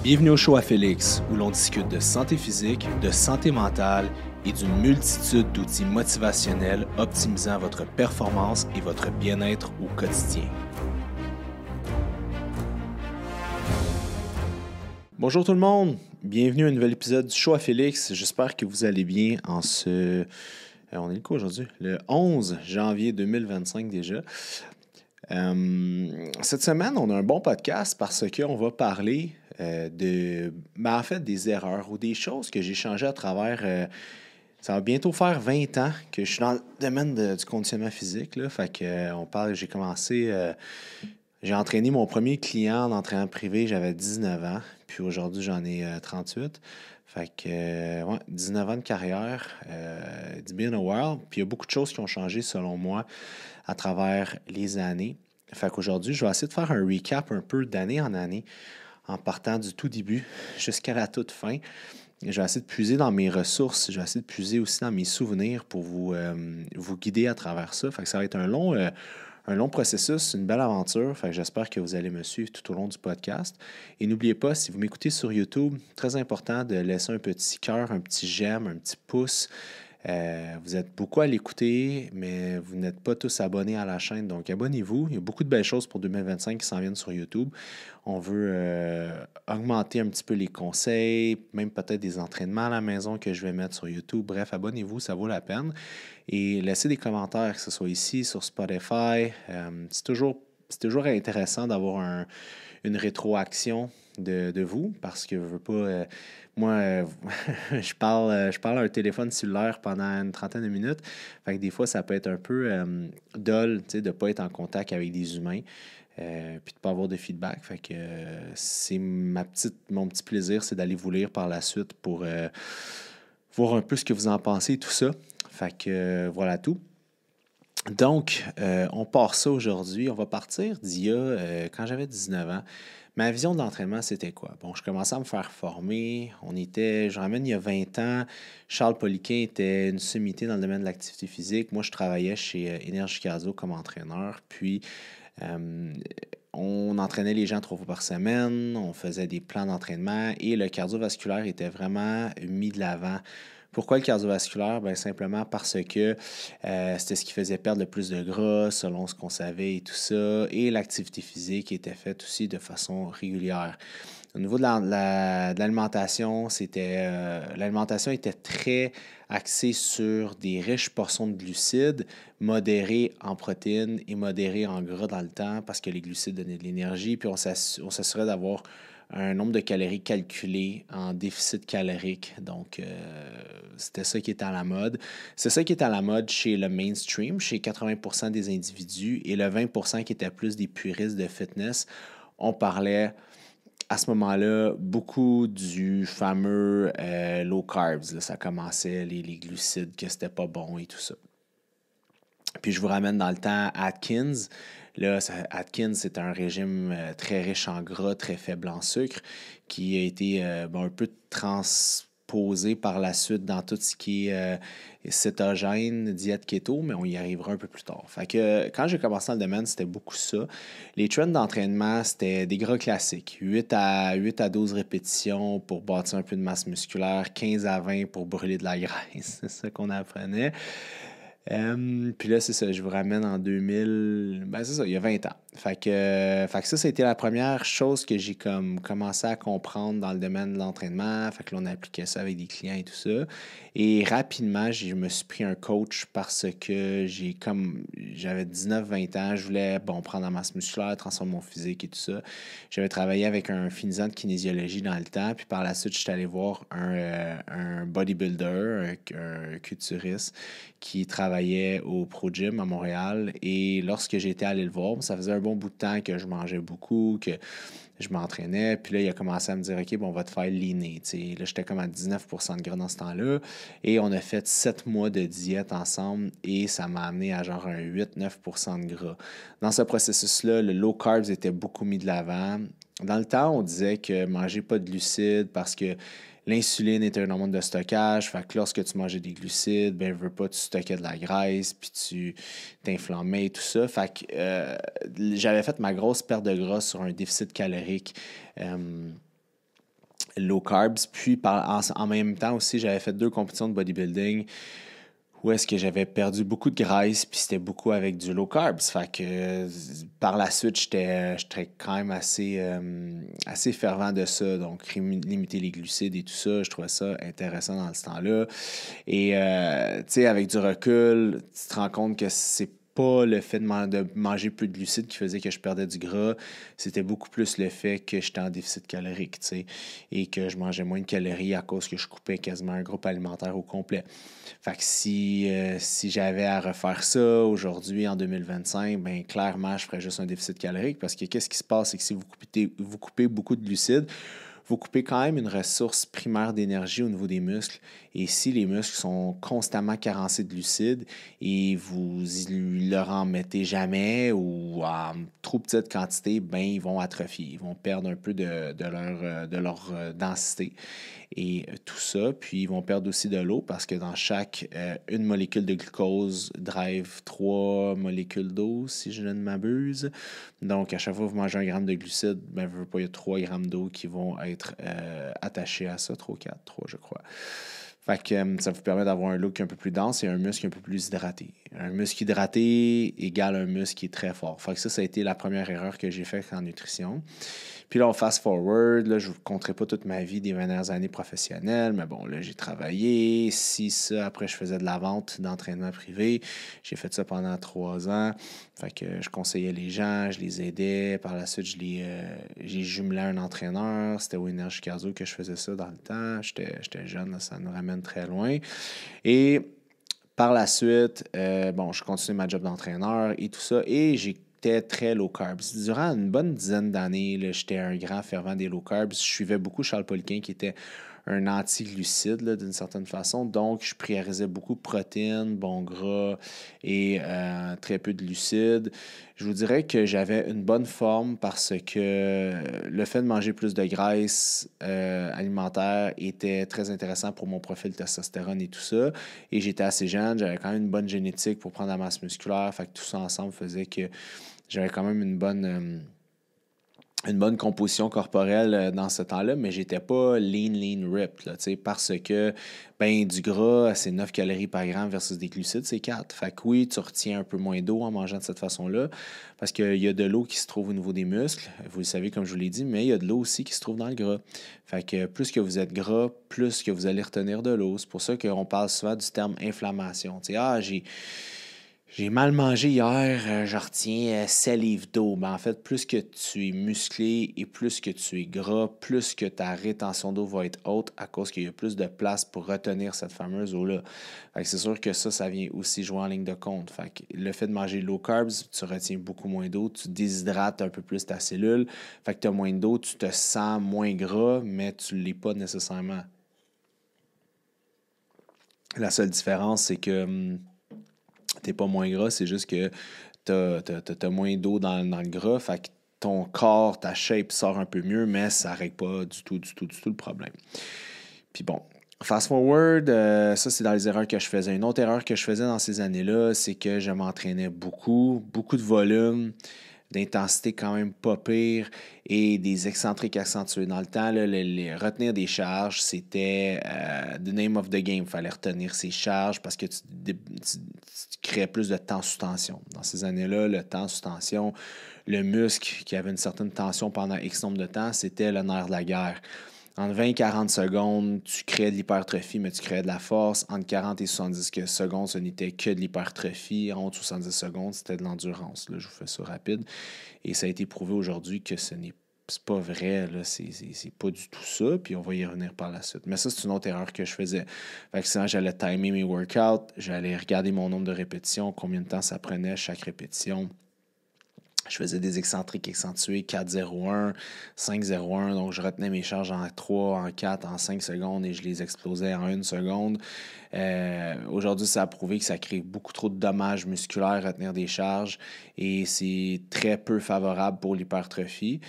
Bienvenue au show à Félix, où l'on discute de santé physique, de santé mentale et d'une multitude d'outils motivationnels optimisant votre performance et votre bien-être au quotidien. Bonjour tout le monde, bienvenue à un nouvel épisode du show à Félix. J'espère que vous allez bien en ce... on est le quoi aujourd'hui? Le 11 janvier 2025 déjà. Cette semaine, on a un bon podcast parce qu'on va parler des erreurs ou des choses que j'ai changées à travers. Ça va bientôt faire 20 ans que je suis dans le domaine du conditionnement physique. Là. Fait que, j'ai entraîné mon premier client en entraînement privé, j'avais 19 ans, puis aujourd'hui j'en ai 38. Fait que, 19 ans de carrière, it's been a while, puis il y a beaucoup de choses qui ont changé selon moi à travers les années. Fait qu'aujourd'hui, je vais essayer de faire un recap un peu d'année en année, en partant du tout début jusqu'à la toute fin. Je vais essayer de puiser dans mes ressources, je vais essayer de puiser aussi dans mes souvenirs pour vous guider à travers ça. Fait que ça va être un long processus, une belle aventure. Fait que j'espère que vous allez me suivre tout au long du podcast. Et n'oubliez pas, si vous m'écoutez sur YouTube, très important de laisser un petit cœur, un petit j'aime, un petit pouce. Vous êtes beaucoup à l'écouter, mais vous n'êtes pas tous abonnés à la chaîne, donc abonnez-vous. Il y a beaucoup de belles choses pour 2025 qui s'en viennent sur YouTube. On veut augmenter un petit peu les conseils, même peut-être des entraînements à la maison que je vais mettre sur YouTube. Bref, abonnez-vous, ça vaut la peine. Et laissez des commentaires, que ce soit ici, sur Spotify. C'est toujours intéressant d'avoir une rétroaction de vous, parce que je veux pas... Moi, je parle à un téléphone cellulaire pendant une trentaine de minutes. Fait que des fois, ça peut être un peu dull, de ne pas être en contact avec des humains, puis de ne pas avoir de feedback. Fait que c'est mon petit plaisir, c'est d'aller vous lire par la suite pour voir un peu ce que vous en pensez et tout ça. Fait que voilà tout. Donc, on part ça aujourd'hui. On va partir d'il y a, quand j'avais 19 ans. Ma vision de l'entraînement, c'était quoi? Bon, je commençais à me faire former. Je ramène il y a 20 ans. Charles Poliquin était une sommité dans le domaine de l'activité physique. Moi, je travaillais chez Énergie Cardio comme entraîneur. Puis, on entraînait les gens 3 fois par semaine. On faisait des plans d'entraînement. Et le cardiovasculaire était vraiment mis de l'avant. Pourquoi le cardiovasculaire? Bien, simplement parce que c'était ce qui faisait perdre le plus de gras selon ce qu'on savait et tout ça. Et l'activité physique était faite aussi de façon régulière. Au niveau de l'alimentation, l'alimentation était très axée sur des riches portions de glucides, modérées en protéines et modérées en gras dans le temps parce que les glucides donnaient de l'énergie. Puis on s'assurait d'avoir un nombre de calories calculé en déficit calorique. Donc, c'était ça qui était à la mode. C'est ça qui est à la mode chez le mainstream, chez 80% des individus, et le 20% qui était plus des puristes de fitness. On parlait à ce moment-là beaucoup du fameux low carbs. Là, ça commençait, les glucides, que c'était pas bon et tout ça. Puis je vous ramène dans le temps Atkins. Là, Atkins, c'est un régime très riche en gras, très faible en sucre, qui a été un peu transposé par la suite dans tout ce qui est cétogène, diète keto, mais on y arrivera un peu plus tard. Fait que quand j'ai commencé dans le domaine, c'était beaucoup ça. Les trends d'entraînement, c'était des gras classiques. 8 à 12 répétitions pour bâtir un peu de masse musculaire, 15 à 20 pour brûler de la graisse. C'est ça qu'on apprenait. Puis là, c'est ça, je vous ramène en 2000, c'est ça, il y a 20 ans. Fait que ça a été la première chose que j'ai commencé à comprendre dans le domaine de l'entraînement. Fait que là, on appliquait ça avec des clients et tout ça. Et rapidement, je me suis pris un coach parce que j'avais 19-20 ans, je voulais, prendre la masse musculaire, transformer mon physique et tout ça. J'avais travaillé avec un finissant de kinésiologie dans le temps, puis par la suite, je suis allé voir un bodybuilder, un culturiste qui travaillait au Pro Gym à Montréal. Et lorsque j'étais allé le voir, ça faisait un bon bout de temps que je mangeais beaucoup, que je m'entraînais. Puis là, il a commencé à me dire, OK, on va te faire leaner. T'sais. Là, j'étais comme à 19% de gras dans ce temps-là. Et on a fait 7 mois de diète ensemble et ça m'a amené à genre un 8-9% de gras. Dans ce processus-là, le low carbs était beaucoup mis de l'avant. Dans le temps, on disait que manger pas de glucides parce que l'insuline était un hormone de stockage. Fait que lorsque tu mangeais des glucides, veux pas, tu stockais de la graisse, puis tu t'inflammais et tout ça. Fait que j'avais fait ma grosse perte de gras sur un déficit calorique. low carbs. Puis en même temps aussi, j'avais fait 2 compétitions de bodybuilding où est-ce que j'avais perdu beaucoup de graisse, puis c'était beaucoup avec du low carbs. Fait que par la suite, j'étais quand même assez fervent de ça. Donc, limiter les glucides et tout ça, je trouvais ça intéressant dans ce temps-là. Et, tu sais, avec du recul, tu te rends compte que c'est pas le fait de manger plus de glucides qui faisait que je perdais du gras, c'était beaucoup plus le fait que j'étais en déficit calorique, tu sais, et que je mangeais moins de calories à cause que je coupais quasiment un groupe alimentaire au complet. Fait que si j'avais à refaire ça aujourd'hui, en 2025, ben clairement, je ferais juste un déficit calorique parce que qu'est-ce qui se passe, c'est que si vous coupez beaucoup de glucides, vous coupez quand même une ressource primaire d'énergie au niveau des muscles. Et si les muscles sont constamment carencés de glucides et vous leur en mettez jamais ou en trop petite quantité, ben ils vont atrophier. Ils vont perdre un peu de leur densité et tout ça. Puis ils vont perdre aussi de l'eau parce que dans chaque une molécule de glucose drive 3 molécules d'eau, si je ne m'abuse. Donc, à chaque fois que vous mangez 1 gramme de glucides, ben, il y a 3 grammes d'eau qui vont être attachés à ça, 3 ou 4, 3 je crois. Fait que ça vous permet d'avoir un look un peu plus dense et un muscle un peu plus hydraté. Un muscle hydraté égale un muscle qui est très fort. Fait que ça a été la première erreur que j'ai faite en nutrition. Puis là, on fast forward, là, je ne vous compterai pas toute ma vie des dernières années professionnelles, mais bon, là, j'ai travaillé, ça, après, je faisais de la vente d'entraînement privé. J'ai fait ça pendant 3 ans. Fait que je conseillais les gens, je les aidais. Par la suite, j'ai jumelé un entraîneur. C'était au Énergie Cardio que je faisais ça dans le temps. J'étais jeune, là, ça nous ramène très loin. Et par la suite, bon, je continuais ma job d'entraîneur et tout ça. Et j'étais très low carbs. Durant une bonne dizaine d'années, là, j'étais un grand fervent des low carbs. Je suivais beaucoup Charles Poliquin, qui était un anti-glucide là, d'une certaine façon. Donc, je priorisais beaucoup de protéines, bon gras et très peu de glucides. Je vous dirais que j'avais une bonne forme parce que le fait de manger plus de graisse alimentaire était très intéressant pour mon profil testostérone et tout ça. Et j'étais assez jeune, j'avais quand même une bonne génétique pour prendre la masse musculaire. Fait que tout ça ensemble faisait que j'avais quand même une bonne composition corporelle dans ce temps-là, mais j'étais pas lean, ripped, là, parce que ben, du gras, c'est 9 calories par gramme versus des glucides, c'est 4. Fait que oui, tu retiens un peu moins d'eau en mangeant de cette façon-là, parce qu'il y a de l'eau qui se trouve au niveau des muscles, vous le savez comme je vous l'ai dit, mais il y a de l'eau aussi qui se trouve dans le gras. Fait que plus que vous êtes gras, plus que vous allez retenir de l'eau. C'est pour ça qu'on parle souvent du terme inflammation. J'ai mal mangé hier, je retiens 7 livres d'eau. Ben, en fait, plus que tu es musclé et plus que tu es gras, plus que ta rétention d'eau va être haute à cause qu'il y a plus de place pour retenir cette fameuse eau-là. Fait que c'est sûr que ça vient aussi jouer en ligne de compte. Fait que le fait de manger low carbs, tu retiens beaucoup moins d'eau, tu déshydrates un peu plus ta cellule. Fait que tu as moins d'eau, tu te sens moins gras, mais tu ne l'es pas nécessairement. La seule différence, c'est que t'es pas moins gras, c'est juste que t'as moins d'eau dans le gras, fait que ton corps, ta shape sort un peu mieux, mais ça règle pas du tout le problème. Puis bon, fast forward, ça c'est dans les erreurs que je faisais. Une autre erreur que je faisais dans ces années-là, c'est que je m'entraînais beaucoup de volume, d'intensité quand même pas pire et des excentriques accentués. Dans le temps, là, retenir des charges, c'était the name of the game. Il fallait retenir ces charges parce que tu créais plus de temps sous tension. Dans ces années-là, le temps sous tension, le muscle qui avait une certaine tension pendant X nombre de temps, c'était le nerf de la guerre. Entre 20 et 40 secondes, tu créais de l'hypertrophie, mais tu créais de la force. Entre 40 et 70 secondes, ce n'était que de l'hypertrophie. Entre 70 secondes, c'était de l'endurance. Là, je vous fais ça rapide. Et ça a été prouvé aujourd'hui que c'est pas vrai, là, c'est pas du tout ça, puis on va y revenir par la suite. Mais ça, c'est une autre erreur que je faisais. Fait que sinon, j'allais timer mes workouts, j'allais regarder mon nombre de répétitions, combien de temps ça prenait chaque répétition. Je faisais des excentriques accentués 4-0-1, 5-0-1, donc je retenais mes charges en 3, en 4, en 5 secondes et je les explosais en 1 seconde. Aujourd'hui, ça a prouvé que ça crée beaucoup trop de dommages musculaires retenir des charges et c'est très peu favorable pour l'hypertrophie.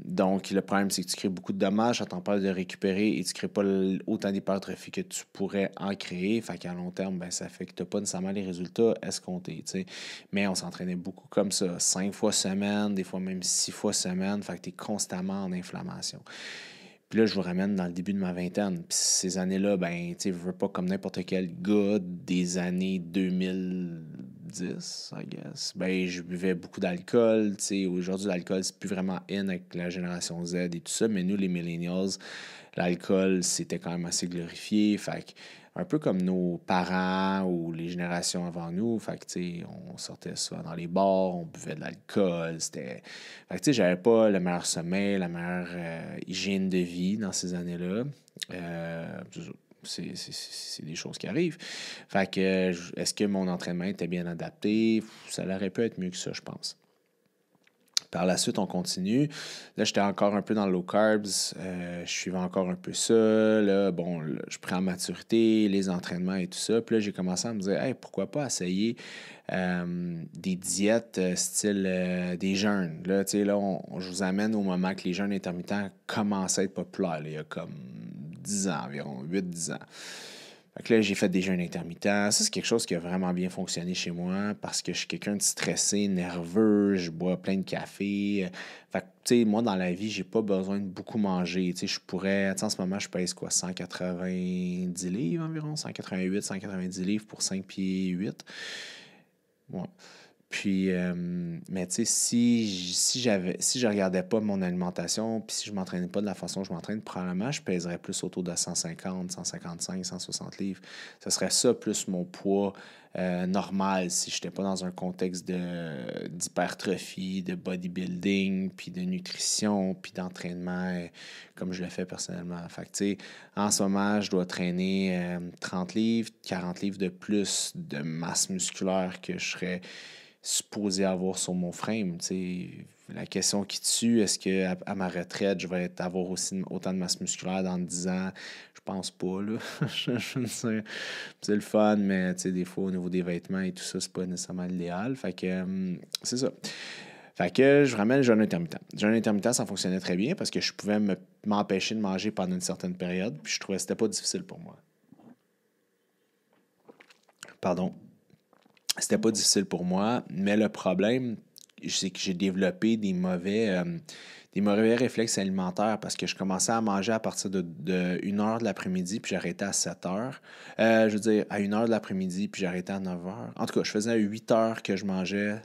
Donc, le problème, c'est que tu crées beaucoup de dommages, ça t'empêche de récupérer et tu ne crées pas autant d'hypertrophie que tu pourrais en créer. Fait qu'à long terme, ben, ça fait que tu n'as pas nécessairement les résultats escomptés. T'sais. Mais on s'entraînait beaucoup comme ça, 5 fois semaine, des fois même 6 fois semaine. Fait que tu es constamment en inflammation. Puis là, je vous ramène dans le début de ma vingtaine. Puis ces années-là, ben, tu sais, je veux pas comme n'importe quel gars des années 2010, I guess. Ben, je buvais beaucoup d'alcool. Tu sais, aujourd'hui, l'alcool, c'est plus vraiment in avec la génération Z et tout ça. Mais nous, les millennials, l'alcool, c'était quand même assez glorifié. Fait que, un peu comme nos parents ou les générations avant nous. Fait que, tu sais, on sortait souvent dans les bars, on buvait de l'alcool. C'était. Fait que, tu sais, j'avais pas le meilleur sommeil, la meilleure hygiène de vie dans ces années-là. C'est des choses qui arrivent. Fait que, est-ce que mon entraînement était bien adapté? Ça aurait pu être mieux que ça, je pense. Par la suite, on continue. Là, j'étais encore un peu dans le low carbs. Je suivais encore un peu ça. Là, bon, là, je prends en maturité, les entraînements et tout ça. Puis là, j'ai commencé à me dire, hey, pourquoi pas essayer des diètes style des jeûnes. Là, tu sais, là, je vous amène au moment que les jeûnes intermittents commençaient à être populaires. Là, il y a comme 10 ans environ, 8-10 ans. Fait que là, j'ai fait des jeûnes intermittents. Ça, c'est quelque chose qui a vraiment bien fonctionné chez moi parce que je suis quelqu'un de stressé, nerveux, je bois plein de café. Fait que, tu sais, moi, dans la vie, j'ai pas besoin de beaucoup manger. Tu sais, je pourrais, tu sais, en ce moment, je pèse quoi, 190 livres environ, 188, 190 livres pour 5 pieds 8. Ouais. Puis, mais tu sais, si je regardais pas mon alimentation, puis si je m'entraînais pas de la façon que je m'entraîne, probablement, je pèserais plus autour de 150, 155, 160 livres. Ce serait ça plus mon poids normal si je n'étais pas dans un contexte d'hypertrophie, de bodybuilding, puis de nutrition, puis d'entraînement, comme je le fais personnellement. Fait que, tu sais, en ce moment, je dois traîner 30 livres, 40 livres de plus de masse musculaire que je serais supposé avoir sur mon frame. T'sais. La question qui tue, est-ce qu'à ma retraite, je vais avoir aussi autant de masse musculaire dans 10 ans? Je pense pas, là. C'est le fun, mais des fois, au niveau des vêtements et tout ça, c'est pas nécessairement l'idéal. Fait que c'est ça. Fait que je ramène le jeûne intermittent. Le jeûne intermittent, ça fonctionnait très bien parce que je pouvais m'empêcher de manger pendant une certaine période, puis je trouvais que c'était pas difficile pour moi. Pardon. C'était pas difficile pour moi, mais le problème, c'est que j'ai développé des mauvais réflexes alimentaires parce que je commençais à manger à partir de 1 heure de l'après-midi, puis j'arrêtais à 7 heures. Je veux dire, à 1 heure de l'après-midi, puis j'arrêtais à 9 heures. En tout cas, je faisais 8 heures que je mangeais,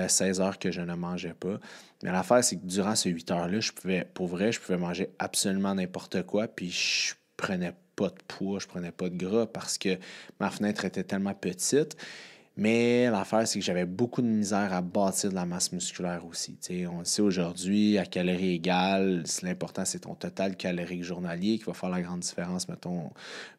16 heures que je ne mangeais pas. Mais l'affaire, c'est que durant ces 8 heures-là, pour vrai, je pouvais manger absolument n'importe quoi, puis je prenais pas de poids, je prenais pas de gras parce que ma fenêtre était tellement petite. Mais l'affaire, c'est que j'avais beaucoup de misère à bâtir de la masse musculaire aussi. T'sais, on le sait aujourd'hui, à calories égales, l'important, c'est ton total calorique journalier qui va faire la grande différence, mettons,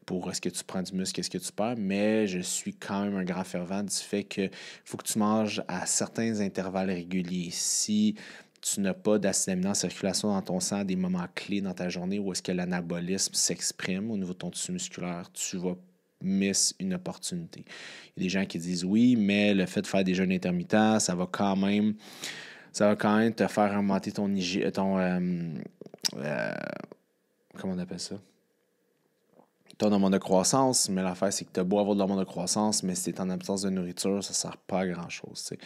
pour est-ce que tu prends du muscle, est-ce que tu perds. Mais je suis quand même un grand fervent du fait qu'il faut que tu manges à certains intervalles réguliers. Si tu n'as pas d'acide aminé en circulation dans ton sang à des moments clés dans ta journée où est-ce que l'anabolisme s'exprime au niveau de ton tissu musculaire, tu vas miss une opportunité. Il y a des gens qui disent oui, mais le fait de faire des jeûnes intermittents, ça va quand même te faire augmenter ton comment on appelle ça? Ton hormone de croissance, mais l'affaire, c'est que tu as beau avoir de l'hormone de croissance, mais si tu es en absence de nourriture, ça ne sert pas à grand-chose. T'sais.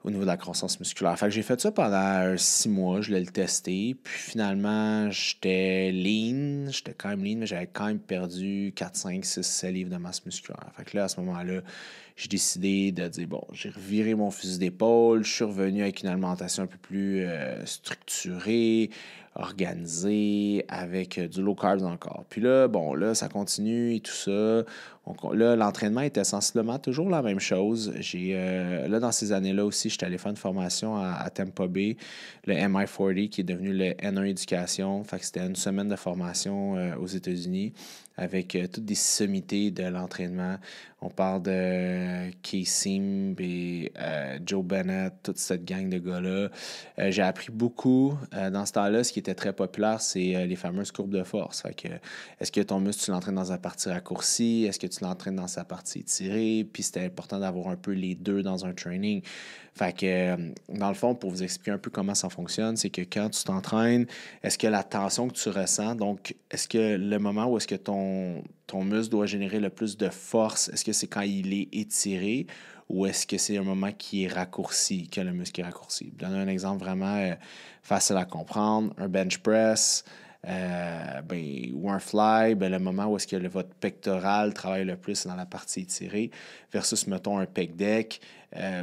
Au niveau de la croissance musculaire. Fait que j'ai fait ça pendant 6 mois, je l'ai testé, puis finalement, j'étais quand même lean, mais j'avais quand même perdu 4, 5, 6, 7 livres de masse musculaire. Fait que là, à ce moment-là, j'ai décidé de dire, bon, j'ai reviré mon fusil d'épaule, je suis revenu avec une alimentation un peu plus structurée, organisée, avec du low carb encore. Puis là, bon, là, ça continue et tout ça. Là, l'entraînement était sensiblement toujours la même chose. Là, dans ces années-là aussi, j'étais allé faire une formation à Tampa Bay, le MI40, qui est devenu le N1 Éducation. Fait que c'était une semaine de formation aux États-Unis avec toutes des sommités de l'entraînement. On parle de K-Sim et Joe Bennett, toute cette gang de gars-là. J'ai appris beaucoup. Dans ce temps-là, ce qui était très populaire, c'est les fameuses courbes de force. Fait que, est-ce que ton muscle, tu l'entraînes dans sa partie raccourcie? Est-ce que tu l'entraînes dans sa partie étirée? Puis c'était important d'avoir un peu les deux dans un training. Fait que, dans le fond, pour vous expliquer un peu comment ça fonctionne, c'est que quand tu t'entraînes, est-ce que la tension que tu ressens, donc, est-ce que le moment où est-ce que ton muscle doit générer le plus de force, est-ce que c'est quand il est étiré ou est-ce que c'est un moment qui est raccourci, que le muscle est raccourci? Je vais donner un exemple vraiment facile à comprendre. Un bench press, ou un fly, ben, le moment où est-ce que votre pectoral travaille le plus dans la partie étirée, versus, mettons, un pec deck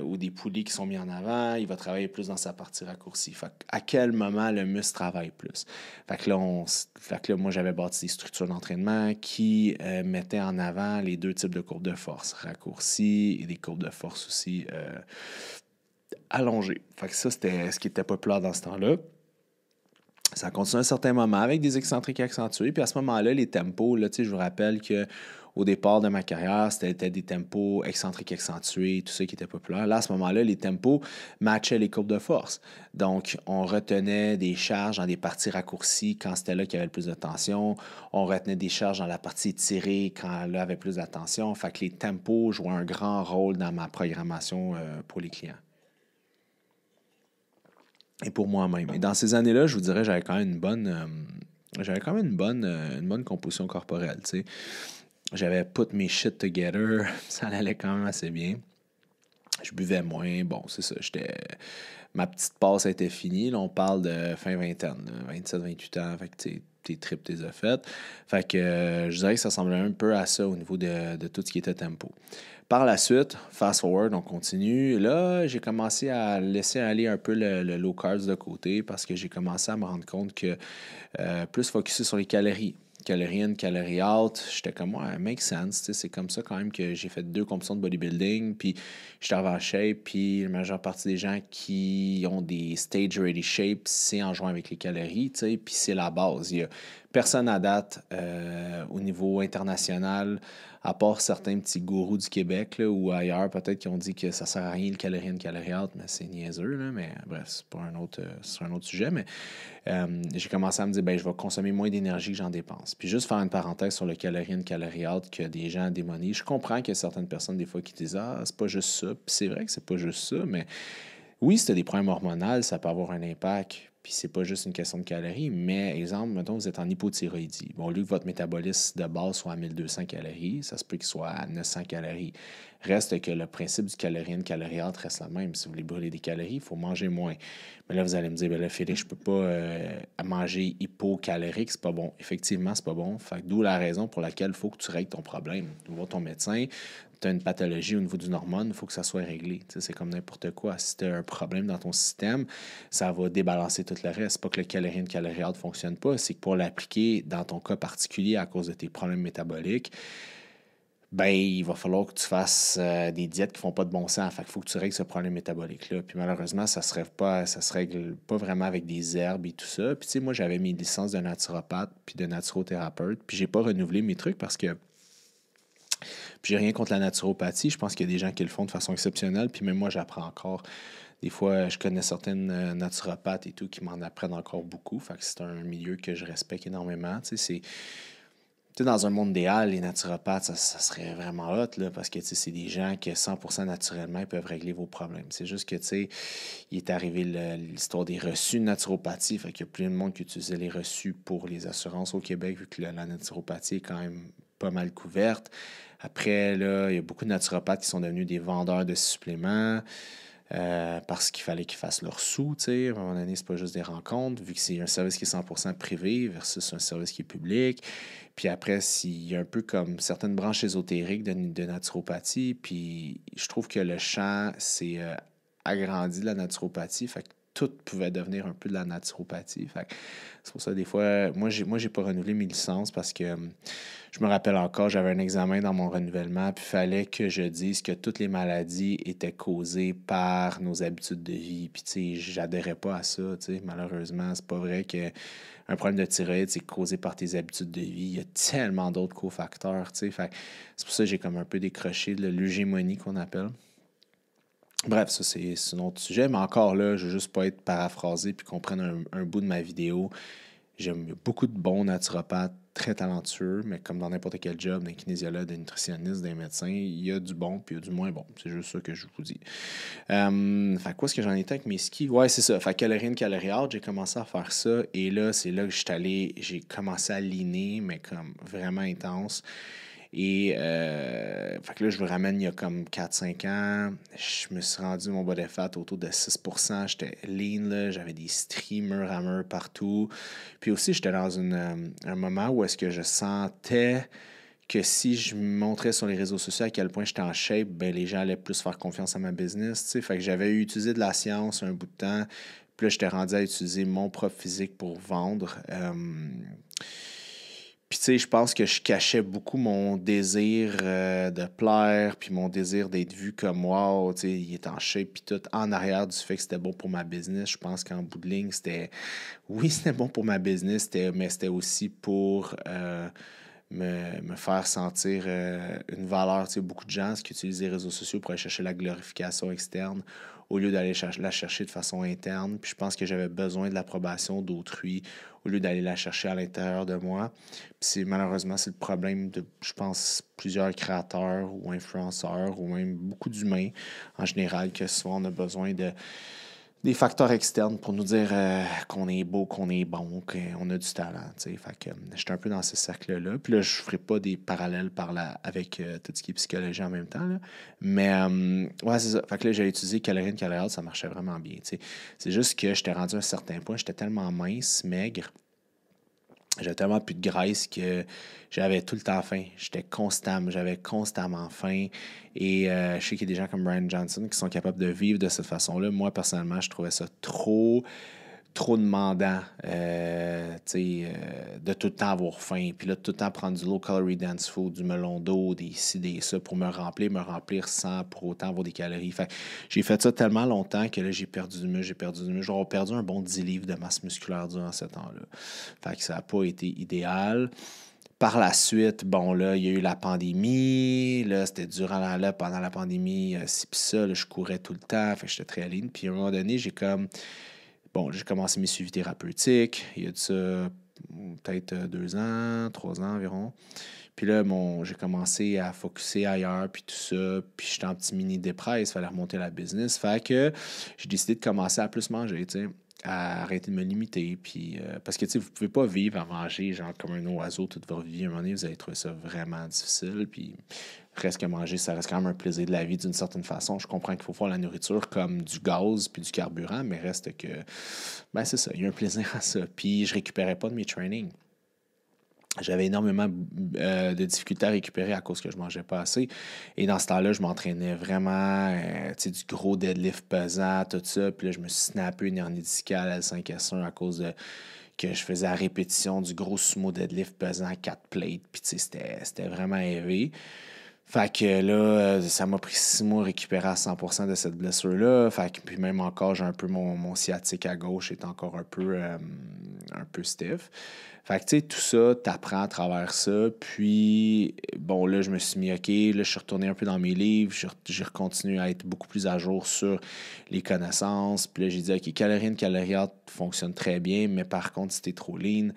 ou des poulies qui sont mis en avant, il va travailler plus dans sa partie raccourcie. Fait à quel moment le muscle travaille plus? Fait que là, moi, j'avais bâti des structures d'entraînement qui mettaient en avant les deux types de courbes de force, raccourcies et des courbes de force aussi allongées. Fait que ça, c'était ce qui était populaire dans ce temps-là. Ça continue un certain moment avec des excentriques accentués. Puis à ce moment-là, les tempos, là, je vous rappelle qu'au départ de ma carrière, c'était des tempos excentriques accentués, tout ça qui était populaire. Là, à ce moment-là, les tempos matchaient les courbes de force. Donc, on retenait des charges dans des parties raccourcies quand c'était là qu'il y avait le plus de tension. On retenait des charges dans la partie étirée quand là, il y avait plus de tension. Fait que les tempos jouaient un grand rôle dans ma programmation pour les clients. Et pour moi-même. Et dans ces années-là, je vous dirais, j'avais quand même une bonne composition corporelle. Tu sais. J'avais put mes shit together, ça allait quand même assez bien. Je buvais moins, bon, c'est ça. Ma petite passe était finie. Là, on parle de fin vingtaine, 27-28 ans. Fait que tes tripes, t'es as faites. Fait que je dirais que ça ressemblait un peu à ça au niveau de tout ce qui était tempo. Par la suite, fast forward, on continue. Là, j'ai commencé à laisser aller un peu le low carbs de côté parce que j'ai commencé à me rendre compte que plus focusé sur les calories. Calories in, calories out. J'étais comme, ouais, make sense. C'est comme ça quand même que j'ai fait 2 compétitions de bodybuilding. Puis j'étais en shape. Puis la majeure partie des gens qui ont des stage ready shapes, c'est en jouant avec les calories. Puis c'est la base. Il y a personne à date au niveau international, à part certains petits gourous du Québec là, ou ailleurs, peut-être qui ont dit que ça ne sert à rien le calorie in, calorie out, mais c'est niaiseux. Là, mais bref, c'est un autre sujet. Mais j'ai commencé à me dire, je vais consommer moins d'énergie que j'en dépense. Puis juste faire une parenthèse sur le calorie in, calorie out que des gens démonient. Je comprends qu'il y a certaines personnes, des fois, qui disent, ah, c'est pas juste ça. Puis c'est vrai que c'est pas juste ça, mais oui, si tu as des problèmes hormonaux, ça peut avoir un impact. Puis c'est pas juste une question de calories, mais exemple, mettons, vous êtes en hypothyroïdie. Bon, au lieu que votre métabolisme de base soit à 1200 calories, ça se peut qu'il soit à 900 calories. Reste que le principe du calorie in, calorie out reste le même. Si vous voulez brûler des calories, il faut manger moins. Mais là, vous allez me dire, là, Félix, je peux pas manger hypocalorique, c'est pas bon. Effectivement, c'est pas bon. Fait que d'où la raison pour laquelle il faut que tu règles ton problème. Tu vas voir ton médecin, tu as une pathologie au niveau d'une hormone, il faut que ça soit réglé. C'est comme n'importe quoi. Si tu as un problème dans ton système, ça va débalancer tout le reste. C'est pas que le calorie in, calorie out ne fonctionne pas, c'est que pour l'appliquer dans ton cas particulier à cause de tes problèmes métaboliques, il va falloir que tu fasses des diètes qui font pas de bon sens. Fait qu'il faut que tu règles ce problème métabolique-là. Puis malheureusement, ça se règle pas vraiment avec des herbes et tout ça. Puis tu sais, moi, j'avais mes licences de naturopathe puis de naturothérapeute. Puis j'ai pas renouvelé mes trucs parce que puis j'ai rien contre la naturopathie. Je pense qu'il y a des gens qui le font de façon exceptionnelle. Puis même moi, j'apprends encore. Des fois, je connais certaines naturopathes et tout qui m'en apprennent encore beaucoup. Fait que c'est un milieu que je respecte énormément. Dans un monde idéal, les naturopathes, ça serait vraiment hot, là, parce que c'est des gens qui, 100% naturellement, ils peuvent régler vos problèmes. C'est juste que, il est arrivé l'histoire des reçus de naturopathie, fait qu'il y a plein de monde qui utilisait les reçus pour les assurances au Québec, vu que la naturopathie est quand même pas mal couverte. Après, là, il y a beaucoup de naturopathes qui sont devenus des vendeurs de suppléments. Parce qu'il fallait qu'ils fassent leurs sous, tu sais. À un moment donné, c'est pas juste des rencontres, vu que c'est un service qui est 100% privé versus un service qui est public. Puis après, il y a un peu comme certaines branches ésotériques de naturopathie, puis je trouve que le champ s'est agrandi de la naturopathie, fait que tout pouvait devenir un peu de la naturopathie. Fait que c'est pour ça, des fois, moi, j'ai pas renouvelé mes licences parce que je me rappelle encore, j'avais un examen dans mon renouvellement, puis il fallait que je dise que toutes les maladies étaient causées par nos habitudes de vie. Puis, tu sais, j'adhérais pas à ça, tu sais. Malheureusement, c'est pas vrai que un problème de thyroïde, c'est causé par tes habitudes de vie. Il y a tellement d'autres cofacteurs, tu sais. Fait c'est pour ça que j'ai comme un peu décroché de l'hégémonie qu'on appelle. Bref, ça, c'est un autre sujet, mais encore là, je veux juste pas être paraphrasé puis qu'on prenne un bout de ma vidéo. J'aime beaucoup de bons naturopathes, très talentueux, mais comme dans n'importe quel job, d'un kinésiologue, d'un nutritionniste, d'un médecin, il y a du bon puis il y a du moins bon. C'est juste ça que je vous dis. Fait quoi est-ce que j'en étais avec mes skis? Ouais, c'est ça. Fait calorie in, calorie out, j'ai commencé à faire ça. Et là, c'est là que j'ai commencé à leaner, mais comme vraiment intense. Et fait que là, je vous ramène il y a comme 4-5 ans. Je me suis rendu mon body fat autour de 6%. J'étais lean, là, j'avais des stries mur à mur partout. Puis aussi, j'étais dans un moment où est-ce que je sentais que si je montrais sur les réseaux sociaux à quel point j'étais en shape, ben les gens allaient plus faire confiance à ma business. T'sais. Fait que j'avais utilisé de la science un bout de temps. Puis là, j'étais rendu à utiliser mon propre physique pour vendre. Puis, tu sais, je pense que je cachais beaucoup mon désir de plaire, puis mon désir d'être vu comme wow, tu sais, il est en shape, puis tout, en arrière du fait que c'était bon pour ma business. Je pense qu'en bout de ligne, oui, c'était bon pour ma business, mais c'était aussi pour me faire sentir une valeur. Tu sais, beaucoup de gens qui utilisent les réseaux sociaux pour aller chercher la glorification externe au lieu d'aller la chercher de façon interne. Puis je pense que j'avais besoin de l'approbation d'autrui au lieu d'aller la chercher à l'intérieur de moi. Puis malheureusement, c'est le problème de, je pense, plusieurs créateurs ou influenceurs ou même beaucoup d'humains en général, que souvent on a besoin des facteurs externes pour nous dire qu'on est beau, qu'on est bon, qu'on a du talent. T'sais. Fait que j'étais un peu dans ce cercle-là. Puis là, je ne ferai pas des parallèles avec tout ce qui est psychologie en même temps. Là. Mais ouais, c'est ça. Fait que là, j'ai utilisé Calorie Calorie, ça marchait vraiment bien. T'sais. C'est juste que j'étais rendu à un certain point, j'étais tellement mince, maigre. J'avais tellement plus de graisse que j'avais tout le temps faim. J'avais constamment faim. Et je sais qu'il y a des gens comme Brian Johnson qui sont capables de vivre de cette façon-là. Moi, personnellement, je trouvais ça trop demandant de tout le temps avoir faim. Puis là, tout le temps prendre du low-calorie dense food, du melon d'eau, des ci, des ça, pour me remplir sans pour autant avoir des calories. Fait que j'ai fait ça tellement longtemps que là, j'ai perdu du muscle. J'aurais perdu un bon 10 livres de masse musculaire durant ce temps-là. Fait que ça n'a pas été idéal. Par la suite, bon, là, il y a eu la pandémie. Là, c'était pendant la pandémie, ci pis ça, là, je courais tout le temps. Fait que j'étais très lean. Puis à un moment donné, j'ai commencé mes suivis thérapeutiques. Il y a de ça peut-être 2 ans, 3 ans environ. Puis là, j'ai commencé à focusser ailleurs, puis tout ça. Puis j'étais en petit mini-dépresse, il fallait remonter la business. Fait que j'ai décidé de commencer à plus manger, tu sais, à arrêter de me limiter. Puis, parce que, tu sais, vous pouvez pas vivre à manger, genre, comme un oiseau toute votre vie. À un moment donné, vous allez trouver ça vraiment difficile. Puis, reste que manger, ça reste quand même un plaisir de la vie d'une certaine façon. Je comprends qu'il faut voir la nourriture comme du gaz puis du carburant, mais reste que, ben c'est ça, il y a un plaisir à ça. Puis je récupérais pas de mes trainings. J'avais énormément de difficultés à récupérer à cause que je mangeais pas assez. Et dans ce temps-là, je m'entraînais vraiment, du gros deadlift pesant, tout ça. Puis là, je me suis snappé une hernie discale à L5S1 à cause de que je faisais à répétition du gros sumo deadlift pesant à 4 plates. Puis tu sais, c'était vraiment élevé. Fait que là, ça m'a pris 6 mois à récupérer à 100% de cette blessure-là. Fait que, puis même encore, j'ai un peu mon sciatique à gauche est encore un peu stiff. Fait que, tu sais, tout ça, t'apprends à travers ça. Puis, bon, là, je me suis mis, OK, là, je suis retourné un peu dans mes livres. J'ai continué à être beaucoup plus à jour sur les connaissances. Puis là, j'ai dit, OK, calorie fonctionne très bien, mais par contre, si t'es trop lean,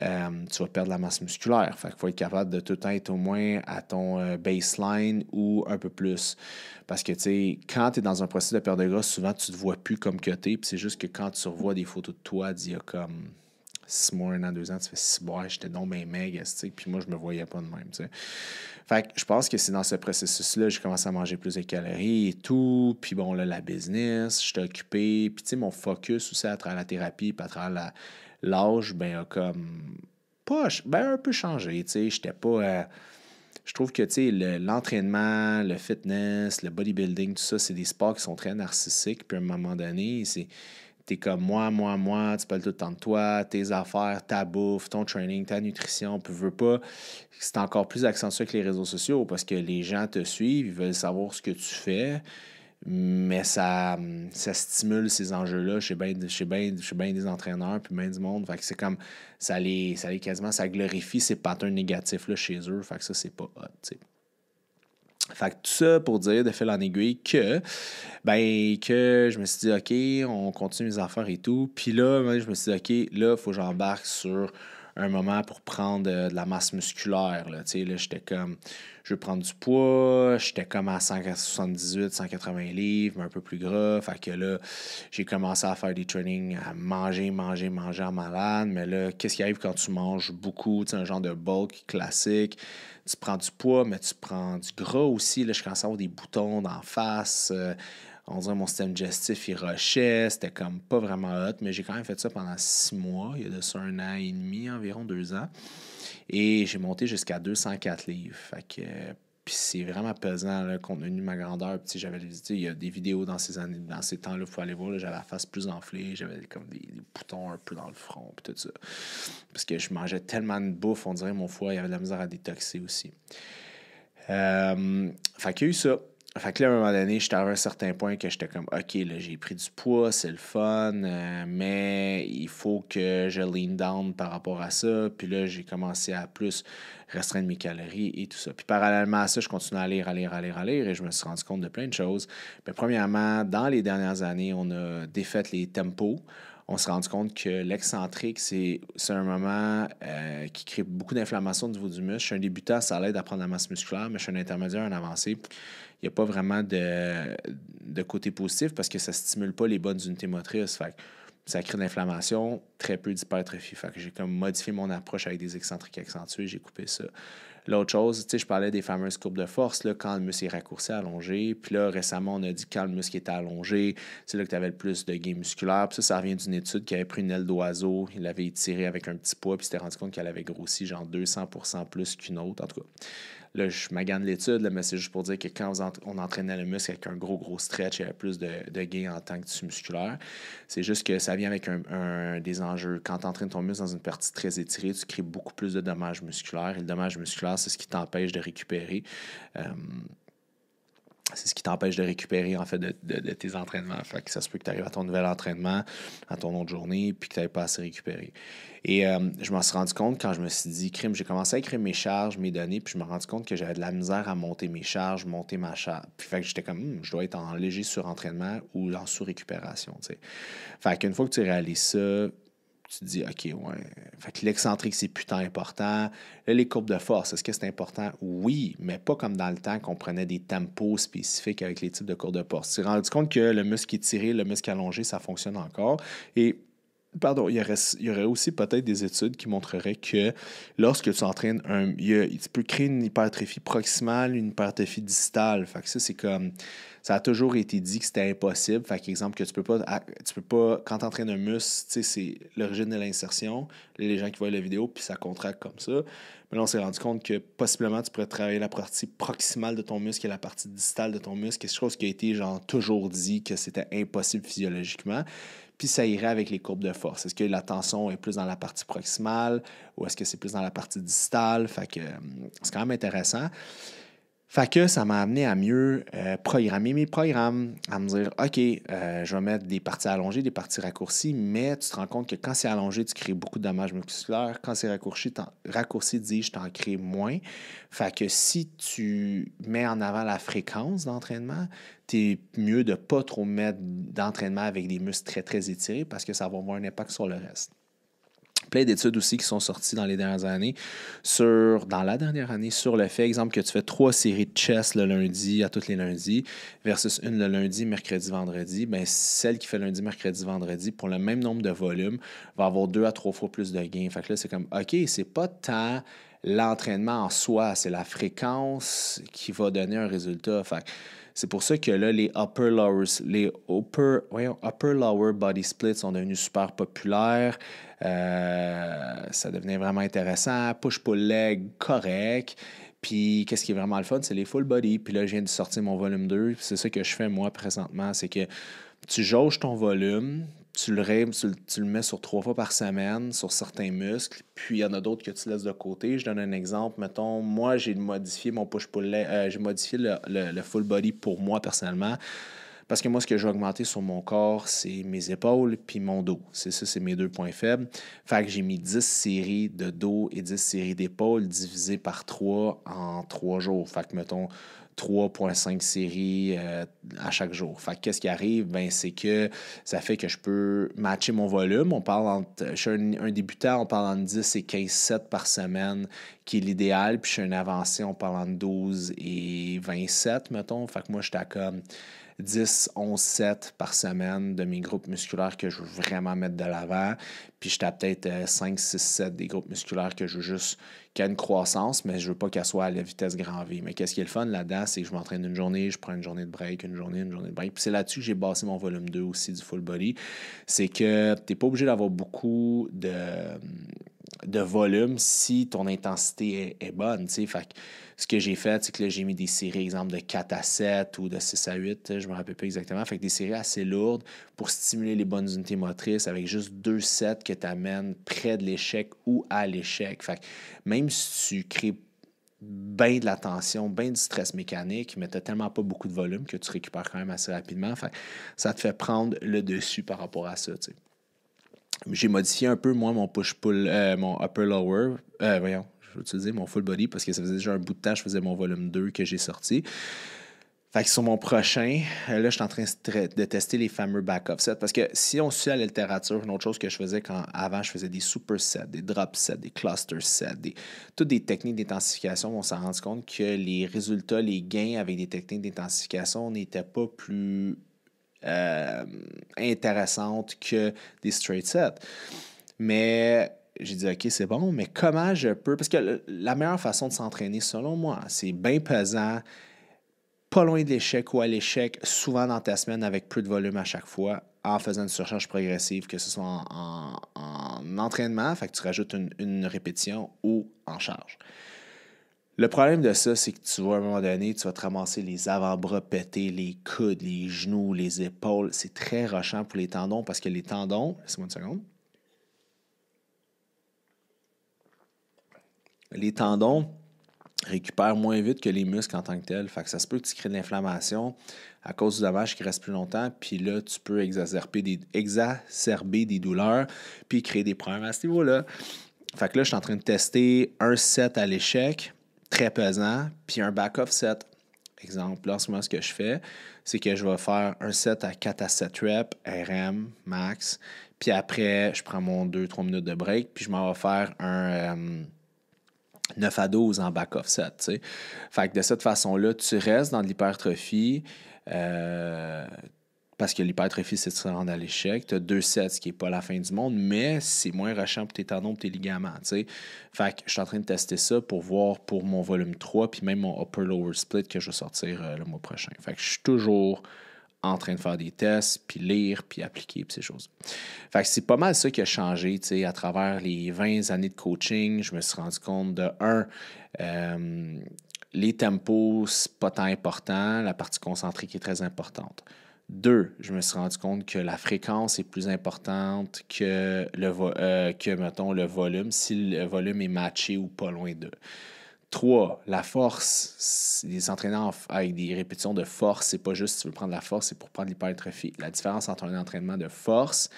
tu vas perdre la masse musculaire. Fait qu'il faut être capable de tout le temps être au moins à ton baseline ou un peu plus. Parce que, tu sais, quand tu es dans un processus de perte de gras, souvent, tu te vois plus comme que t'es. Puis c'est juste que quand tu revois des photos de toi d'il y a comme 6 mois, 1 an, 2 ans, tu fais 6 mois, j'étais donc bien maigre, puis moi, je me voyais pas de même, tu sais. Fait que je pense que c'est dans ce processus-là, j'ai commencé à manger plus de calories et tout. Puis bon, là, la business, j'étais occupé. Puis tu sais, mon focus aussi à travers la thérapie, puis à travers l'âge, ben, a comme pas, ben, un peu changé, tu sais. J'étais pas. Je trouve que, tu sais, l'entraînement, le fitness, le bodybuilding, tout ça, c'est des sports qui sont très narcissiques. Puis à un moment donné, t'es comme moi, tu parles tout le temps de toi, tes affaires, ta bouffe, ton training, ta nutrition, puis veux pas. C'est encore plus accentué avec les réseaux sociaux parce que les gens te suivent, ils veulent savoir ce que tu fais, mais ça stimule ces enjeux-là chez bien des entraîneurs, puis bien du monde. Fait que c'est comme, ça glorifie ces patterns négatifs-là chez eux. Fait que ça, c'est pas hot, tu sais. Fait que tout ça pour dire de fil en aiguille que je me suis dit, OK, on continue mes affaires et tout. Puis là, je me suis dit, OK, là, il faut que j'embarque sur un moment pour prendre de la masse musculaire. Là, là, j'étais comme, je veux prendre du poids, j'étais comme à 178, 180 livres, mais un peu plus gras. Fait que là, j'ai commencé à faire des trainings, à manger en malade. Mais là, qu'est-ce qui arrive quand tu manges beaucoup? Tu sais, un genre de bulk classique. Tu prends du poids, mais tu prends du gras aussi. Là, je commençais à avoir des boutons d'en face. On dirait que mon système digestif, il rushait. C'était comme pas vraiment hot, mais j'ai quand même fait ça pendant 6 mois. Il y a de ça 1 an et demi, environ 2 ans. Et j'ai monté jusqu'à 204 livres. Fait que, puis c'est vraiment pesant, là, compte tenu de ma grandeur. Puis j'avais visité, il y a des vidéos dans ces années, dans ces temps-là, il faut aller voir. Là, j'avais la face plus enflée, j'avais comme des boutons un peu dans le front, puis tout ça. Parce que je mangeais tellement de bouffe, on dirait mon foie, il y avait de la misère à détoxer aussi. Fait qu'il y a eu ça. Fait que là, à un moment donné, j'étais arrivé à un certain point que j'étais comme, OK, là, j'ai pris du poids, c'est le fun, mais il faut que je lean down par rapport à ça. Puis là, j'ai commencé à plus restreindre mes calories et tout ça. Puis parallèlement à ça, je continuais à lire et je me suis rendu compte de plein de choses. Mais premièrement, dans les dernières années, on a défait les tempos. On s'est rendu compte que l'excentrique, c'est un moment qui crée beaucoup d'inflammation au niveau du muscle. Je suis un débutant, ça l'aide à prendre la masse musculaire, mais je suis un intermédiaire, un avancé. Il n'y a pas vraiment de côté positif parce que ça ne stimule pas les bonnes unités motrices. Fait que ça crée de l'inflammation, très peu d'hypertrophie. Fait que j'ai comme modifié mon approche avec des excentriques accentués, j'ai coupé ça. L'autre chose, tu sais, je parlais des fameuses courbes de force, là, quand le muscle est raccourci, allongé. Puis là, récemment, on a dit que quand le muscle était allongé, c'est là que tu avais le plus de gain musculaire. Puis ça revient d'une étude qui avait pris une aile d'oiseau, il l'avait étirée avec un petit poids, puis s'était rendu compte qu'elle avait grossi genre 200% plus qu'une autre. En tout cas, là, je magane l'étude, là, mais c'est juste pour dire que quand on entraînait le muscle avec un gros stretch, il y avait plus de gain en tant que tissu musculaire. C'est juste que ça vient avec des enjeux. Quand tu entraînes ton muscle dans une partie très étirée, tu crées beaucoup plus de dommages musculaires. Et le dommage musculaire, c'est ce qui t'empêche de récupérer. C'est ce qui t'empêche de récupérer, en fait, de tes entraînements. Fait que ça se peut que tu arrives à ton nouvel entraînement, à ton autre journée, puis que tu n'avais pas assez récupéré. Et je m'en suis rendu compte quand je me suis dit, j'ai commencé à écrire mes charges, mes données, puis je me suis rendu compte que j'avais de la misère à monter mes charges, monter ma charge. Puis fait que j'étais comme, je dois être en léger surentraînement ou en sous-récupération, tu sais. Fait qu'une fois que tu réalises ça, tu te dis, OK, ouais. Fait que l'excentrique, c'est putain important. Là, les courbes de force, est-ce que c'est important? Oui, mais pas comme dans le temps qu'on prenait des tempos spécifiques avec les types de courbes de force. Tu t'es rendu compte que le muscle étiré, le muscle allongé, ça fonctionne encore. Et pardon, il y aurait aussi peut-être des études qui montreraient que lorsque tu entraînes tu peux créer une hypertrophie proximale, une hypertrophie distale. Fait que ça, c'est comme. Ça a toujours été dit que c'était impossible. Fait qu'exemple, que tu peux pas, quand tu entraînes un muscle, tu sais, c'est l'origine de l'insertion. Les gens qui voient la vidéo, puis ça contracte comme ça. Mais là, on s'est rendu compte que possiblement, tu pourrais travailler la partie proximale de ton muscle et la partie distale de ton muscle. Quelque chose qui a été, genre, toujours dit que c'était impossible physiologiquement. Puis ça irait avec les courbes de force. Est-ce que la tension est plus dans la partie proximale ou est-ce que c'est plus dans la partie distale? Fait que c'est quand même intéressant. Fait que ça m'a amené à mieux programmer mes programmes, à me dire, OK, je vais mettre des parties allongées, des parties raccourcies, mais tu te rends compte que quand c'est allongé, tu crées beaucoup de dommages musculaires. Quand c'est raccourci, dis-je, t'en crées moins. Fait que si tu mets en avant la fréquence d'entraînement, t'es mieux de ne pas trop mettre d'entraînement avec des muscles très étirés parce que ça va avoir un impact sur le reste. Plein d'études aussi qui sont sorties dans les dernières années dans la dernière année sur le fait, exemple, que tu fais 3 séries de chest le lundi à tous les lundis versus une le lundi, mercredi, vendredi. Bien, celle qui fait lundi, mercredi, vendredi, pour le même nombre de volumes, va avoir 2 à 3 fois plus de gains. Fait que là, c'est comme, OK, c'est pas tant l'entraînement en soi, c'est la fréquence qui va donner un résultat. Fait que c'est pour ça que là, les upper-lower body splits sont devenus super populaires. Ça devenait vraiment intéressant. Push-pull-leg, correct. Puis, qu'est-ce qui est vraiment le fun, c'est les full body. Puis là, je viens de sortir mon volume 2. C'est ça que je fais, moi, présentement. C'est que tu jauges ton volume, tu le mets sur 3 fois par semaine sur certains muscles, puis il y en a d'autres que tu laisses de côté. Je donne un exemple. Mettons, moi, j'ai modifié mon push-pull-leg, j'ai modifié le full body pour moi, personnellement. Parce que moi, ce que je vais augmenter sur mon corps, c'est mes épaules puis mon dos. C'est ça, c'est mes 2 points faibles. Fait que j'ai mis 10 séries de dos et 10 séries d'épaules divisées par 3 en 3 jours. Fait que, mettons, 3,5 séries à chaque jour. Fait que qu'est-ce qui arrive? Ben, c'est que ça fait que je peux matcher mon volume. Je suis un débutant, on parle entre 10 et 15 sets par semaine, qui est l'idéal. Puis je suis un avancé, on parle entre 12 et 27, mettons. Fait que moi, j'étais à comme 10, 11 sets par semaine de mes groupes musculaires que je veux vraiment mettre de l'avant. Puis j'étais à peut-être 5, 6 sets des groupes musculaires que je veux juste qu'il y ait une croissance, mais je veux pas qu'elle soit à la vitesse grand V. Mais qu'est-ce qui est le fun là-dedans, c'est que je m'entraîne une journée, je prends une journée de break, une journée de break. Puis c'est là-dessus que j'ai bassé mon volume 2 aussi du full body. C'est que tu n'es pas obligé d'avoir beaucoup de volume si ton intensité est bonne. Fait que ce que j'ai fait, c'est que là, j'ai mis des séries, exemple, de 4 à 7 ou de 6 à 8, je ne me rappelle pas exactement. Fait que des séries assez lourdes pour stimuler les bonnes unités motrices avec juste 2 sets que tu amènes près de l'échec ou à l'échec. Fait que même si tu crées bien de la tension, bien du stress mécanique, mais tu n'as tellement pas beaucoup de volume que tu récupères quand même assez rapidement. Fait que ça te fait prendre le dessus par rapport à ça, tu sais. J'ai modifié un peu, moi, mon push-pull, mon upper-lower. Je vais utiliser mon full body parce que ça faisait déjà un bout de temps que je faisais mon volume 2 que j'ai sorti. Fait que sur mon prochain, là, je suis en train de tester les fameux back-off sets. Parce que si on suit à la littérature, une autre chose que je faisais avant, je faisais des super sets, des drop sets, des cluster sets, toutes des techniques d'intensification. On s'est rendu compte que les résultats, les gains avec des techniques d'intensification n'étaient pas plus intéressantes que des straight sets. Mais j'ai dit, OK, c'est bon, mais comment je peux... Parce que la meilleure façon de s'entraîner, selon moi, c'est bien pesant, pas loin de l'échec ou à l'échec, souvent dans ta semaine avec peu de volume à chaque fois, en faisant une surcharge progressive, que ce soit en entraînement, fait que tu rajoutes une répétition ou en charge. Le problème de ça, c'est que tu vas à un moment donné, tu vas te ramasser les avant-bras pétés, les coudes, les genoux, les épaules. C'est très rushant pour les tendons parce que les tendons, laissez-moi une seconde. Les tendons récupèrent moins vite que les muscles en tant que tels. Fait que ça se peut que tu crées de l'inflammation à cause du dommage qui reste plus longtemps. Puis là, tu peux exacerber des douleurs puis créer des problèmes à ce niveau-là. Fait que là, je suis en train de tester un set à l'échec, très pesant, puis un back-off set. Exemple, là, en ce moment, ce que je fais, c'est que je vais faire un set à 4 à 7 reps, RM, max. Puis après, je prends mon 2-3 minutes de break, puis je m'en vais faire un 9 à 12 en back-off set. T'sais. Fait que de cette façon-là, tu restes dans de l'hypertrophie. Parce que l'hypertrophie, c'est de se rendre à l'échec. Tu as 2 sets, ce qui n'est pas la fin du monde, mais c'est moins rushant pour tes tendons et tes ligaments. T'sais. Fait que je suis en train de tester ça pour voir pour mon volume 3 puis même mon upper-lower split que je vais sortir le mois prochain. Fait que je suis toujours en train de faire des tests, puis lire, puis appliquer, puis ces choses. Fait que c'est pas mal ça qui a changé, tu sais, à travers les 20 années de coaching. Je me suis rendu compte de, les tempos, c'est pas tant important, la partie concentrique est très importante. 2, je me suis rendu compte que la fréquence est plus importante mettons, le volume, si le volume est matché ou pas loin d'eux. 3, la force. Les entraînements avec des répétitions de force, c'est pas juste si tu veux prendre la force, c'est pour prendre l'hypertrophie. La différence entre un entraînement de force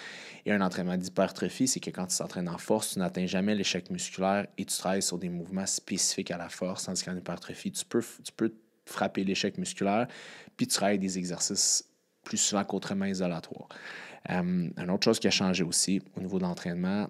et un entraînement d'hypertrophie, c'est que quand tu t'entraînes en force, tu n'atteins jamais l'échec musculaire et tu travailles sur des mouvements spécifiques à la force, tandis qu'en hypertrophie, tu peux frapper l'échec musculaire, puis tu travailles des exercices plus souvent qu'autrement isolatoires. Une autre chose qui a changé aussi au niveau de l'entraînement,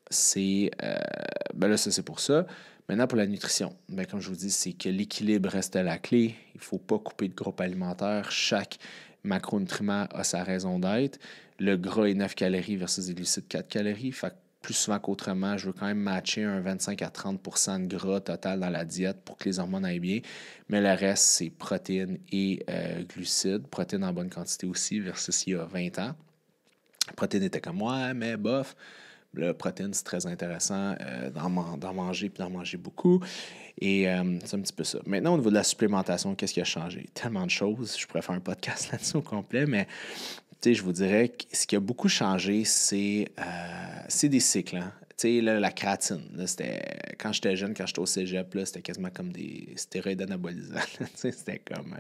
c'est... là, ça, c'est pour ça. Maintenant, pour la nutrition, comme je vous dis, c'est que l'équilibre reste la clé. Il ne faut pas couper de groupe alimentaire. Chaque macronutriment a sa raison d'être. Le gras est 9 calories versus les glucides 4 calories. Fait que plus souvent qu'autrement, je veux quand même matcher un 25 à 30 % de gras total dans la diète pour que les hormones aillent bien. Mais le reste, c'est protéines et glucides. Protéines en bonne quantité aussi versus il y a 20 ans. Protéines étaient comme moi, mais bof. Le protéine, c'est très intéressant d'en manger puis d'en manger beaucoup. Et c'est un petit peu ça. Maintenant, au niveau de la supplémentation, qu'est-ce qui a changé? Tellement de choses. Je pourrais faire un podcast là-dessus au complet, mais je vous dirais que ce qui a beaucoup changé, c'est des cycles. Hein? La créatine, là, quand j'étais jeune, quand j'étais au cégep, là, c'était quasiment comme des stéroïdes anabolisants. C'était comme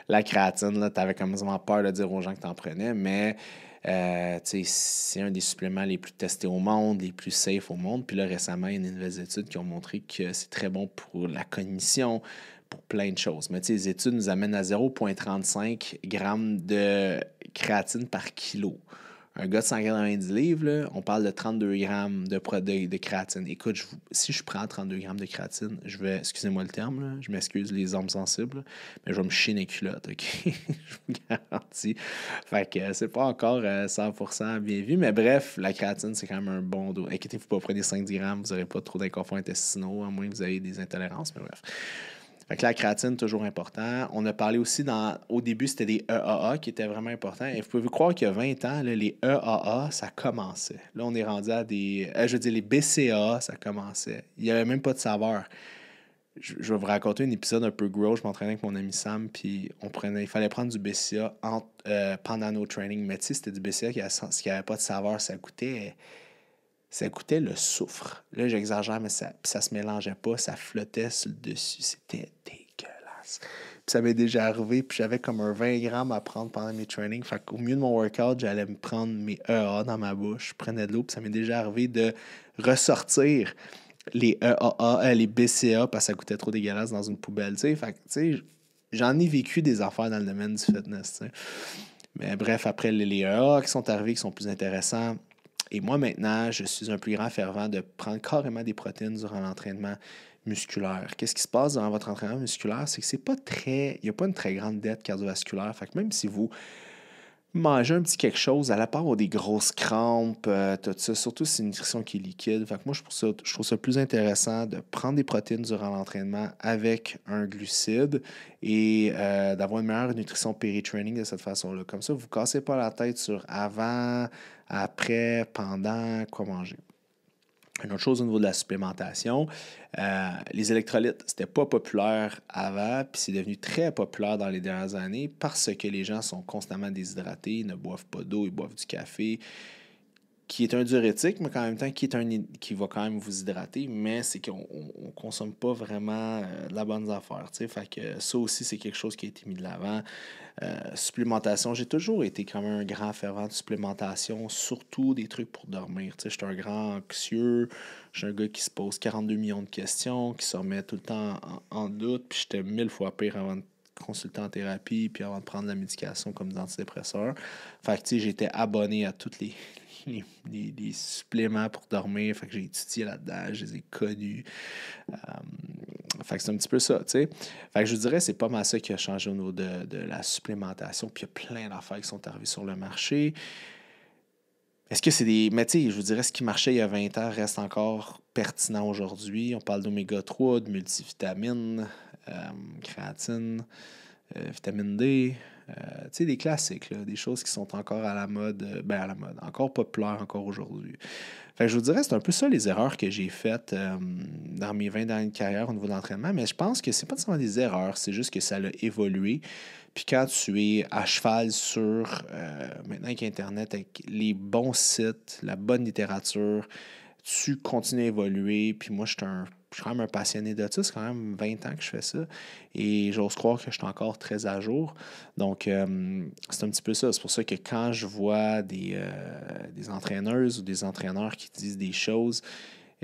la créatine, tu avais quasiment peur de dire aux gens que tu en prenais, mais c'est un des suppléments les plus testés au monde, les plus safe au monde. Puis là, récemment, il y a des nouvelles études qui ont montré que c'est très bon pour la cognition, pour plein de choses. Mais tu sais, les études nous amènent à 0,35 grammes de créatine par kilo. Un gars de 190 livres, là, on parle de 32 grammes de créatine. Écoute, si je prends 32 grammes de créatine, je vais, excusez-moi le terme, là, je m'excuse les hommes sensibles, là, mais je vais me chier les culottes, OK? Je vous garantis. Fait que c'est pas encore 100% bien vu, mais bref, la créatine, c'est quand même un bon dos. Inquiétez-vous pas, prenez 5 grammes, vous n'aurez pas trop d'inconforts intestinaux, à moins que vous ayez des intolérances, mais bref. Fait que la créatine, toujours important. On a parlé aussi au début, c'était des EAA qui étaient vraiment importants. Et vous pouvez vous croire qu'il y a 20 ans, là, les EAA, ça commençait. Là, on est rendu à des. Je veux dire, les BCAA, ça commençait. Il n'y avait même pas de saveur. Je vais vous raconter un épisode un peu gros. Je m'entraînais avec mon ami Sam, puis il fallait prendre du BCA pendant nos trainings. Mais tu sais, c'était du BCA qui n'avait pas de saveur. Ça goûtait le soufre. Là, j'exagère, mais ça se mélangeait pas, ça flottait sur le dessus. C'était dégueulasse. Puis ça m'est déjà arrivé, puis j'avais comme un 20 grammes à prendre pendant mes trainings. Fait qu'au milieu de mon workout, j'allais me prendre mes EA dans ma bouche. Je prenais de l'eau, puis ça m'est déjà arrivé de ressortir les EAA, les BCA, parce que ça coûtait trop dégueulasse dans une poubelle. Fait que, tu sais, j'en ai vécu des affaires dans le domaine du fitness. T'sais. Mais bref, après les EAA qui sont arrivés, qui sont plus intéressants. Et moi, maintenant, je suis un plus grand fervent de prendre carrément des protéines durant l'entraînement musculaire. Qu'est-ce qui se passe durant votre entraînement musculaire? C'est que c'est pas très. Il n'y a pas une très grande dette cardiovasculaire. Fait que même si vous mangez un petit quelque chose, à la part des grosses crampes, tout ça, surtout si c'est une nutrition qui est liquide. Fait que moi, je trouve ça plus intéressant de prendre des protéines durant l'entraînement avec un glucide et d'avoir une meilleure nutrition péri-training de cette façon-là. Comme ça, vous ne vous cassez pas la tête sur avant, après, pendant, quoi manger. Une autre chose au niveau de la supplémentation, les électrolytes, c'était pas populaire avant, puis c'est devenu très populaire dans les dernières années parce que les gens sont constamment déshydratés, ils ne boivent pas d'eau, ils boivent du café, qui est un diurétique, mais en même temps qui va quand même vous hydrater, mais c'est qu'on ne consomme pas vraiment de la bonne affaire. T'sais. Fait que ça aussi, c'est quelque chose qui a été mis de l'avant. Supplémentation, j'ai toujours été quand même un grand fervent de supplémentation, surtout des trucs pour dormir. Je suis un grand anxieux, je suis un gars qui se pose 42 millions de questions, qui se remet tout le temps en doute, puis j'étais 1000 fois pire avant de consulter en thérapie, puis avant de prendre la médication comme des antidépresseurs. Fait que j'étais abonné à toutes les suppléments pour dormir. Fait que j'ai étudié là-dedans, je les ai connus. Fait que c'est un petit peu ça, tu sais. Fait que je vous dirais, c'est pas mal ça qui a changé au niveau de la supplémentation. Puis il y a plein d'affaires qui sont arrivées sur le marché. Est-ce que c'est des. Mais tu sais, je vous dirais, ce qui marchait il y a 20 ans reste encore pertinent aujourd'hui. On parle d'oméga 3, de multivitamines, créatine, vitamine D. Tu sais, des classiques, là, des choses qui sont encore à la mode, à la mode, encore populaires encore aujourd'hui. Fait que je vous dirais, c'est un peu ça les erreurs que j'ai faites dans mes 20 dernières carrières au niveau de l'entraînement, mais je pense que c'est pas nécessairement des erreurs, c'est juste que ça a évolué. Puis quand tu es à cheval sur, maintenant avec Internet, avec les bons sites, la bonne littérature, tu continues à évoluer. Puis moi, je suis quand même un passionné de ça. C'est quand même 20 ans que je fais ça. Et j'ose croire que je suis encore très à jour. Donc, c'est un petit peu ça. C'est pour ça que quand je vois des entraîneuses ou des entraîneurs qui disent des choses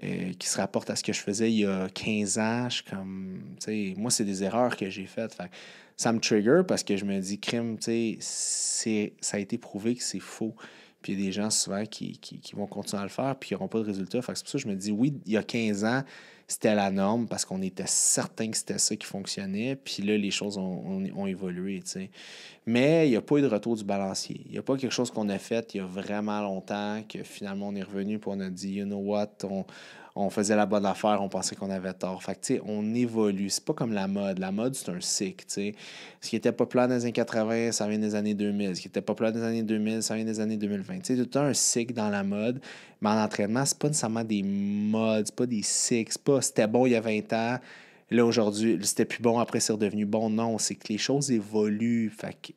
qui se rapportent à ce que je faisais il y a 15 ans, je suis comme, tu sais, moi, c'est des erreurs que j'ai faites. Fait, ça me trigger parce que je me dis, crime, tu sais, ça a été prouvé que c'est faux. Puis il y a des gens souvent qui vont continuer à le faire puis qui n'auront pas de résultat. Fait que c'est pour ça que je me dis, oui, il y a 15 ans, c'était la norme parce qu'on était certain que c'était ça qui fonctionnait. Puis là, les choses ont évolué, tu sais. Mais il n'y a pas eu de retour du balancier. Il n'y a pas quelque chose qu'on a fait il y a vraiment longtemps que finalement on est revenu et on a dit, you know what, on faisait la bonne affaire, on pensait qu'on avait tort. Fait que, tu sais, on évolue. C'est pas comme la mode. La mode, c'est un cycle, tu sais. Ce qui était populaire dans les années 80, ça vient des années 2000. Ce qui était populaire dans les années 2000, ça vient des années 2020. Tu sais, tout un cycle dans la mode. Mais en entraînement, c'est pas nécessairement des modes, c'est pas des cycles. C'est pas c'était bon il y a 20 ans, là, aujourd'hui, c'était plus bon, après c'est redevenu bon. Non, c'est que les choses évoluent. Fait qu'il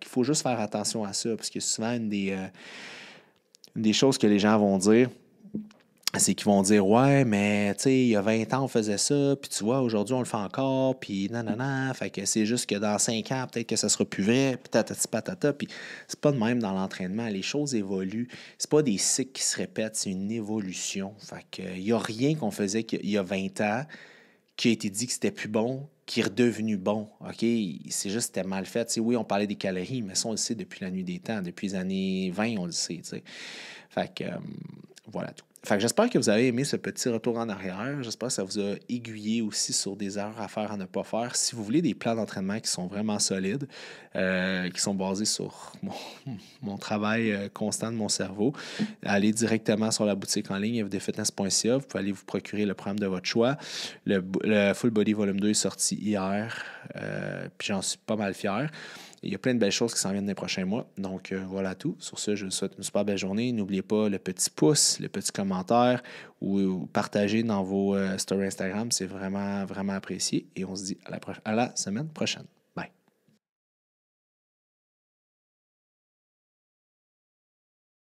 faut juste faire attention à ça. Parce que souvent, une des choses que les gens vont dire, c'est qu'ils vont dire, ouais, mais tu sais, il y a 20 ans, on faisait ça, puis tu vois, aujourd'hui, on le fait encore, puis nanana, fait que c'est juste que dans 5 ans, peut-être que ça sera plus vrai, puis tatati patata, puis c'est pas de même dans l'entraînement, les choses évoluent, c'est pas des cycles qui se répètent, c'est une évolution, fait que il y a rien qu'on faisait il y a 20 ans qui a été dit que c'était plus bon, qui est redevenu bon, OK? C'est juste que c'était mal fait. Tu sais, oui, on parlait des calories, mais ça, on le sait depuis la nuit des temps. Depuis les années 20, on le sait, tu sais. Fait que, voilà tout. Fait que j'espère que vous avez aimé ce petit retour en arrière. J'espère que ça vous a aiguillé aussi sur des erreurs à faire, à ne pas faire. Si vous voulez des plans d'entraînement qui sont vraiment solides, qui sont basés sur mon travail constant de mon cerveau, allez directement sur la boutique en ligne fdfitness.ca. Vous pouvez aller vous procurer le programme de votre choix. Le Full Body Volume 2 est sorti hier, puis j'en suis pas mal fier. Il y a plein de belles choses qui s'en viennent dans les prochains mois. Donc, voilà tout. Sur ce, je vous souhaite une super belle journée. N'oubliez pas le petit pouce, le petit commentaire ou partager dans vos stories Instagram. C'est vraiment, vraiment apprécié. Et on se dit à la semaine prochaine.